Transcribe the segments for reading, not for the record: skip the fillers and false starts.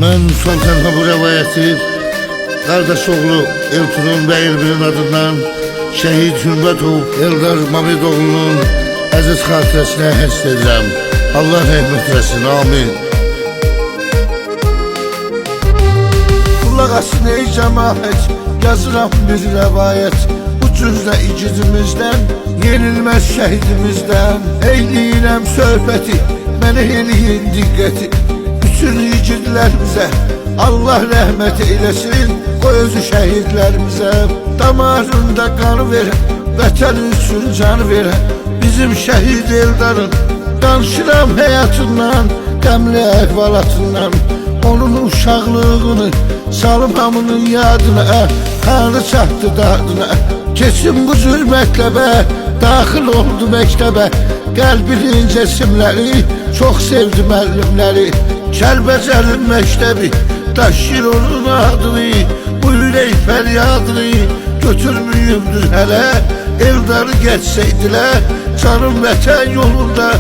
Ben Sultan Habu rəvayəti qardaşoğlu Eltunun Bəyirbilin adından Şəhid Hürbətov Eldar Mamedoğlu'nun əziz xatirəsinə həsr edirəm. Allah rəhmət eləsin, amin. Kulaq asın ey cəmaət, yazıram bir rəvayət. Bu cüzdə igidimizdən, yenilməz şəhidimizdən. Eyləyirəm söhbəti, mənə eləyin diqqəti. Bütün igidlərimizə Allah rəhmət eyləsin, qoy özü şəhidlərimizə. Damarında qanı verən, vətən üçün canı verən bizim şəhid Eldarın. Danışıram həyatından, qəmli əhvalatından. Onun uşaqlığını salım hamının yadına, kanı çatdı dadına. Kesin bu cür mətləbə, daxil oldu məktəbə. Qəlbinin cesimləri, çox sevdi müəllimləri. Kəlbəcərin məktəbi, daşır onun adını. Bu ürək fəryadını götürmüyümdür hələ. Eldarı geçseydilər, canım vətən yolunda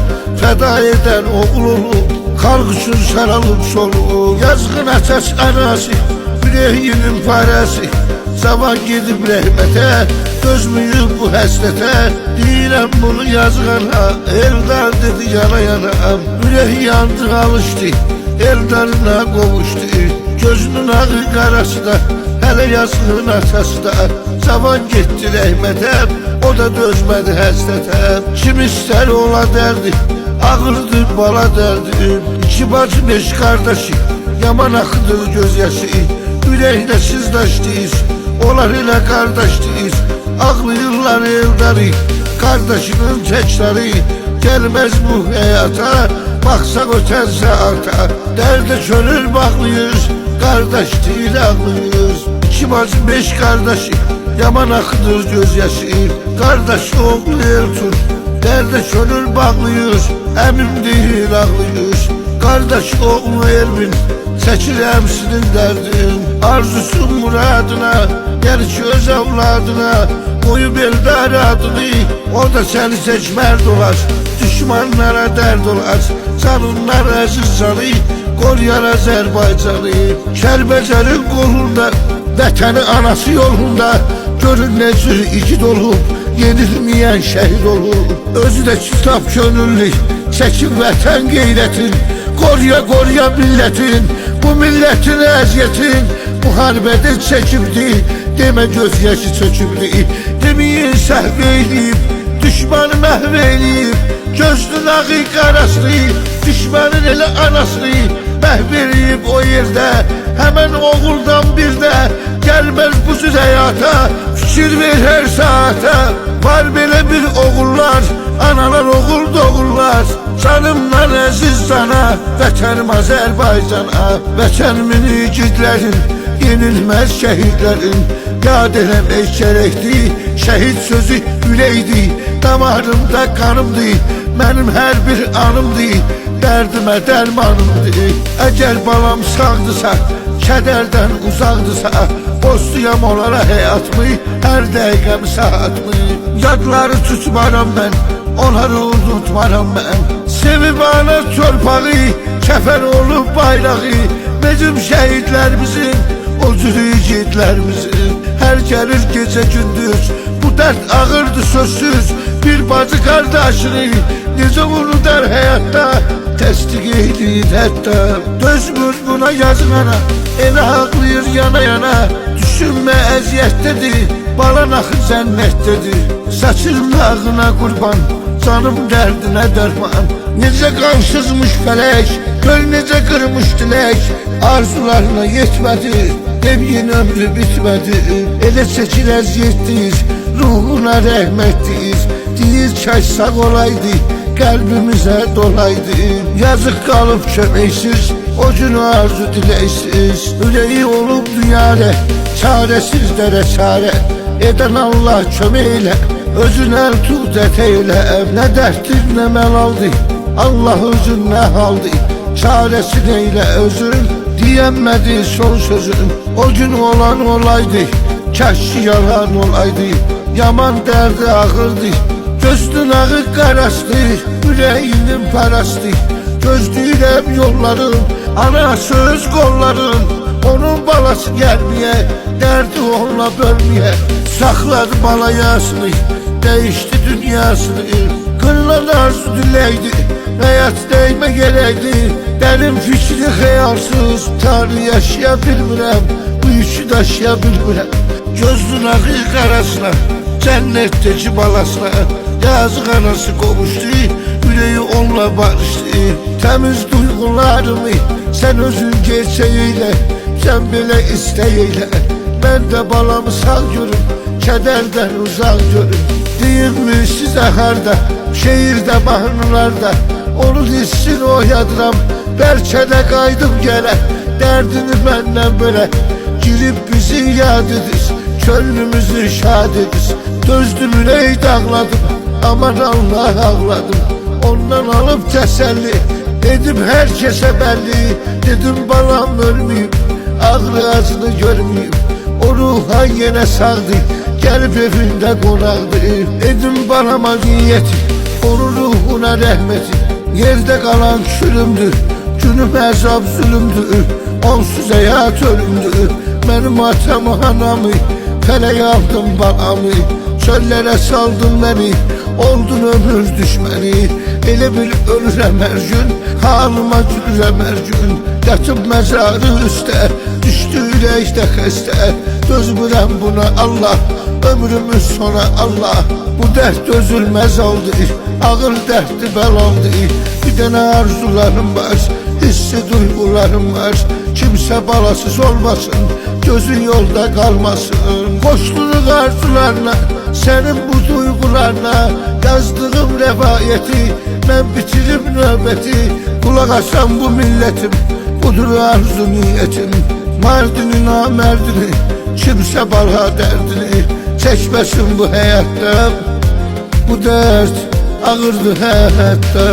fəda edən oğul olub. Xalq üçün saralıb soluğu, yazğın açaç anası, ürəyinin parası. Zaman gedib rəhmətə, dözmüyüm bu həsrətə. Deyirəm bunu yazğana, Eldar dedi yana yana. Ürək yandı alışdı, Eldarına qovuşdu. Gözünün ağı qarası da, hələ yazğın atası da. Zaman getdi rəhmətə, o da dözmədi həsrətə. Kim istər ola dərdi, ağırdır bala dərdi. İki bacı beş qardaşı, yaman axıdır göz yaşı. Ürəklə sizdaşdıyız, onlar ilə qardaşdıyız. Ağlayırlar Eldarı, qardaşının təkləri. Gəlməz bu həyata, baxsaq ötən saata. Dərdə könül bağlıyız, qardaş deyil ağlıyız. İki bacı beş qardaşı, yaman axıdır göz yaşı. Qardaş oğlu Eltun, dərdə könül bağlıyız. Əmim deyil ağlıyız. Qardaş oğlu Elmin, çəkir əmsinin dərdin. Arzusun muradına, gəlir ki öz avladına. Qoyub Eldar adını, o da səni seçmərd olar. Düşmanlara dərd olar, canınlar əziz canı. Qoruyar Azərbaycanı. Kəlbəcərin qolunda, vətəni anası yolunda. Görün necə igid olub, yenilməyən şəhid olub. Özü də kitab könüllü, çəkin vətən qeyrətin. Qoruya millətin, bu millətin əziyyətin. Müharibədə çəkibdi, demə göz yaşı çökübdi. Deməyin səhv eyləyib, düşmanı məhv eyləyib. Gözünün ağı qarasını, düşmanın elə anasını məhv eləyib o yerdə. Həmən oğuldan bir də gəlməz bu cür həyata. Fikir ver hər saata, var belə bir oğullar. Analar oğul doğurlar, canımdan əziz sana. Vətənim Azərbaycana, vətənimin igidlərin, yenilməz şəhidlərin. Yad eləmək gərəkdir, şəhid sözü ürəkdir. Damarımda qanımdır, mənim hər bir anımdır. Dərdimə dərmanımdır. Əgər balam sağdırsa, kədərdən uzaqdırsa, postuyam onlara həyatımı, hər dəqiqəm saatımı. Yadları tutmaram mən, onları unutmaram mən. Sevib ana torpağı, kəfən olub bayrağı. Bizim şəhidlərimizin, o cür igidlərimizin. Hər gəlir gecə gündüz, bu dərd ağırdı sözsüz. Bir bacı qardaşını necə unudar həyatda, təsdiq edir hətta. Dözmür buna yazğana, elə ağlayır yana yana. Düşünmə əziyyətdədir, balan axı cənnətdədir. Saçırım ağına qurban, canım dərdinə dərman. Necə qansızmış fələk, göl necə qırmış dilək. Arzularına yetmədi, deməyin ömrü bitmədi. Elə çəkir əziyyətdir, ruhuna rəhmətdir. Deyir kəş sağ olaydı, qəlbimizə dolaydı. Yazıq qalıb köməksiz, o gün arzu diləksiz. Ürəyi olub dünyarə, çarəsizlərə çarə. Edən Allah kömək elə, özün əl tut ətəylə. Nə dərddir, nə məlaldı, Allah özün nə haldı. Çarəsin eylə özün, deyəmədi son sözün. O gün olan olaydı, kəş ki yalan olaydı. Yaman dərdi ağırdı, gözünün ağı qarastı. Ürəyinin parastı, gözləyirəm yollarım, Ana söz kolların, onun balası gelmeye, derdi onunla bölmeye. Sakladı balayasını, değişti dünyasını. Kırılan arzu dileydi, hayat değme gerekti. Derin fikri hayalsız, Tanrı yaşaya bilmirəm, bu yükü daşıya bilmirəm. Gözlün akı karasına, cennetteki balasına. Yazık anası kovuştu, yüreği onunla barıştı. Temiz duygularımı sen özün gerçeğiyle, sen bile isteğiyle. Ben de balamı sağ görüm, kederden uzak görüm. Deyim mi size harda, şehirde mahnılarda, onun hissini oyadıram. Belki de kaydım gele, derdini benden böyle. Girip bizi yad edir, çölümüzü şad edir. Dözdüm ürey dağladım, aman Allah ağladım. Ondan alıp teselli, dedim herkese belli. Dedim balam ölmeyeyim, ağrı ağzını görmeyeyim. O ruha yine sardı, gelip evinde konardı. Dedim balama niyeti, onun ruhuna rahmeti. Yerde kalan çürümdür, günüm azap zulümdür. Onsuz hayat ölümdür. Benim atam anamı, feleğe aldım balamı. Çöllere saldın beni, oldun ömür düşmeni. Elə bil ölürəm hər gün, halıma gülürəm hər gün. Yatıb məzarı üstə, düşdü ürəkdə xəstə. Dözmürəm buna Allah, ömrümüz sona Allah. Bu dərd dözülməz oldu, ağır dərddi bəlaldı. Bir dənə arzularım var, hissi duygularım var. Kimsə balasız olmasın, gözün yolda qalmasın. Qoşluq arzularına, sənin bu duygularına yazdığım rəvayəti, mən bitirim növbəti. Qulaq asan bu millətim, budur arzu niyyətim. Mardini namərdini, kimsə bala dərdini çəkməsin bu həyatda. Bu dərd ağırdır həyatda.